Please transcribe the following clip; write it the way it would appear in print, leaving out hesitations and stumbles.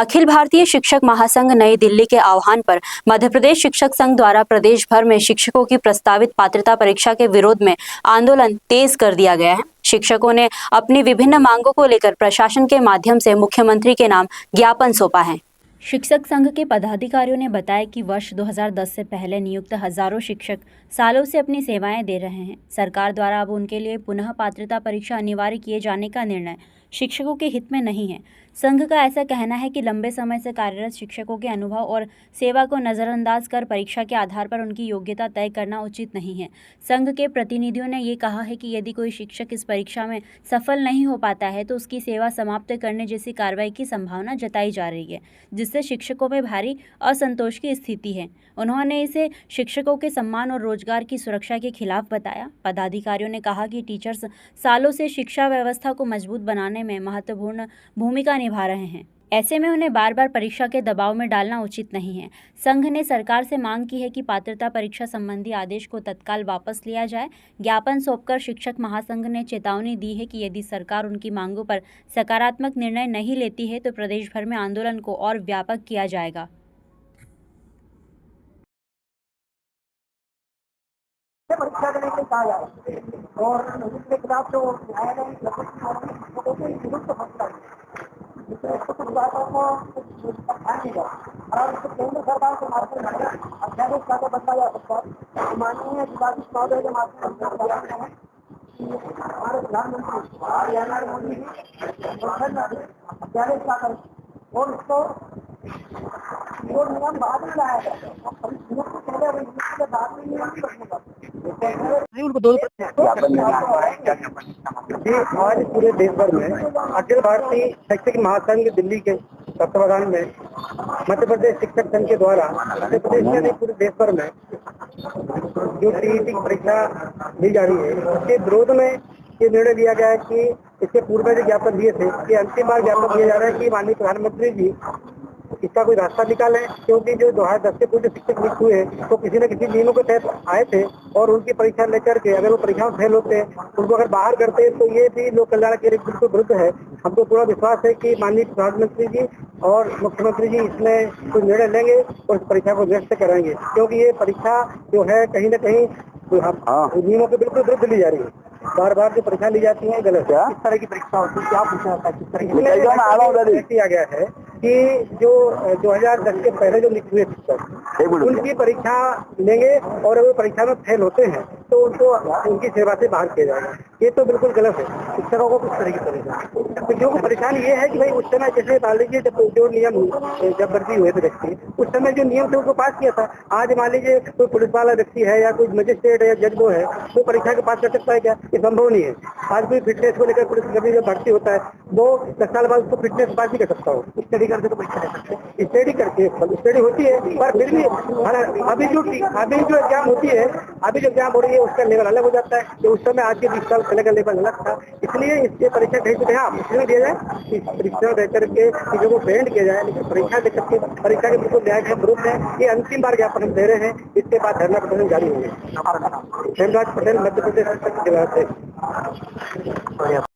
अखिल भारतीय शिक्षक महासंघ नई दिल्ली के आह्वान पर मध्य प्रदेश शिक्षक संघ द्वारा प्रदेश भर में शिक्षकों की प्रस्तावित पात्रता परीक्षा के विरोध में आंदोलन तेज कर दिया गया है। शिक्षकों ने अपनी विभिन्न मांगों को लेकर प्रशासन के माध्यम से मुख्यमंत्री के नाम ज्ञापन सौंपा है। शिक्षक संघ के पदाधिकारियों ने बताया कि वर्ष 2010 से पहले नियुक्त हजारों शिक्षक सालों से अपनी सेवाएं दे रहे हैं। सरकार द्वारा अब उनके लिए पुनः पात्रता परीक्षा अनिवार्य किए जाने का निर्णय शिक्षकों के हित में नहीं है। संघ का ऐसा कहना है कि लंबे समय से कार्यरत शिक्षकों के अनुभव और सेवा को नज़रअंदाज कर परीक्षा के आधार पर उनकी योग्यता तय करना उचित नहीं है। संघ के प्रतिनिधियों ने ये कहा है कि यदि कोई शिक्षक इस परीक्षा में सफल नहीं हो पाता है तो उसकी सेवा समाप्त करने जैसी कार्रवाई की संभावना जताई जा रही है, जिससे शिक्षकों में भारी असंतोष की स्थिति है। उन्होंने इसे शिक्षकों के सम्मान और रोजगार की सुरक्षा के खिलाफ बताया। पदाधिकारियों ने कहा कि टीचर्स सालों से शिक्षा व्यवस्था को मजबूत बनाने में महत्वपूर्ण भूमिका निभा रहे हैं। ऐसे में उन्हें बार बार परीक्षा के दबाव में डालना उचित नहीं है। संघ ने सरकार से मांग की है कि पात्रता परीक्षा संबंधी आदेश को तत्काल वापस लिया जाए। ज्ञापन सौंपकर शिक्षक महासंघ ने चेतावनी दी है कि यदि सरकार उनकी मांगों पर सकारात्मक निर्णय नहीं लेती है तो प्रदेश भर में आंदोलन को और व्यापक किया जाएगा। परीक्षा देने के कहा जाए और इसके खिलाफ जो न्यायालय विरुद्ध फैसला जिसमें कुछ बातों को ध्यान दिया और इसको केंद्र सरकार के माध्यम से अध्यादेश का बदला जा सकता है। माननीय अधिकारी महोदय के माध्यम से हमारे प्रधानमंत्री नरेंद्र मोदी जी अध्यादेश का कर और उसको जो नियम बाद में लाया जाए पहले के बाद में नियम करने उनको दो आज पूरे देश भर में अखिल भारतीय शैक्षिक महासंघ दिल्ली के तत्वाधान में मध्य प्रदेश शिक्षक संघ के द्वारा मध्य प्रदेश में नहीं पूरे देश भर में जो टीईटी की परीक्षा दी जा रही है उसके विरोध में ये निर्णय लिया गया है कि इसके पूर्व में जो ज्ञापन दिए थे कि अंतिम बार ज्ञापन दिया जा रहा है कि माननीय प्रधानमंत्री जी इसका कोई रास्ता निकाले, क्योंकि जो 2010 के पूर्व शिक्षक नियुक्त हुए तो किसी न किसी नियमों के तहत आए थे और उनकी परीक्षा लेकर के अगर वो परीक्षा में फेल होते उनको अगर बाहर करते तो ये भी लोक कल्याण के लिए बिल्कुल विरुद्ध है। हमको पूरा विश्वास है कि माननीय प्रधानमंत्री जी और मुख्यमंत्री जी इसमें कुछ निर्णय लेंगे और इस परीक्षा को निरस्त कराएंगे, क्योंकि ये परीक्षा जो है कहीं न कहीं नियमों के बिल्कुल विरुद्ध ली जा रही है। बार बार जो परीक्षा ली जाती है गलत है। किस तरह की परीक्षा होती है, क्या पूछा जाता है, किस तरह की किया गया है कि जो 2010 के पहले जो नियुक्त हुए शिक्षक उनकी परीक्षा लेंगे और अगर वो परीक्षा में फेल होते हैं तो उनको उनकी सेवा से बाहर किया जाएगा। ये तो बिल्कुल गलत है। शिक्षकों को किस तरह की परेशानी तो जो परेशानी ये है कि भाई उस समय जैसे मान लीजिए जब जो नियम जब भर्ती हुए थे व्यक्ति उस समय जो नियम थे उनको पास किया था। आज मान लीजिए कोई पुलिस वाला व्यक्ति है या कोई मजिस्ट्रेट है या जज वो है वो परीक्षा के पास कर सकता है क्या? ये संभव नहीं है। आज कोई फिटनेस को लेकर पुलिस कभी जब भर्ती होता है वो 10 साल बाद उसको फिटनेस पास भी कर सकता हो, स्टडी करके तो परीक्षा दे सकते हैं। स्टडी करके स्टडी होती है पर फिर भी अभी जो एग्जाम होती है अभी जो एग्जाम हो रही है उसका लेवल अलग हो जाता है। तो उस समय आज के 20 साल पहले का लेवल अलग था, इसलिए इससे परीक्षा कहीं से कहीं इसलिए दिया जाए कि परीक्षा देकर के चीजों को पेंट किया जाए, लेकिन परीक्षा देकर के परीक्षा के बिल्कुल न्याय के विरुद्ध है। ये अंतिम बार ज्ञापन हम दे रहे हैं, इसके बाद धरना प्रदर्शन जारी होंगे। हेमराज पटेल, मध्य प्रदेश शिक्षक जिला से।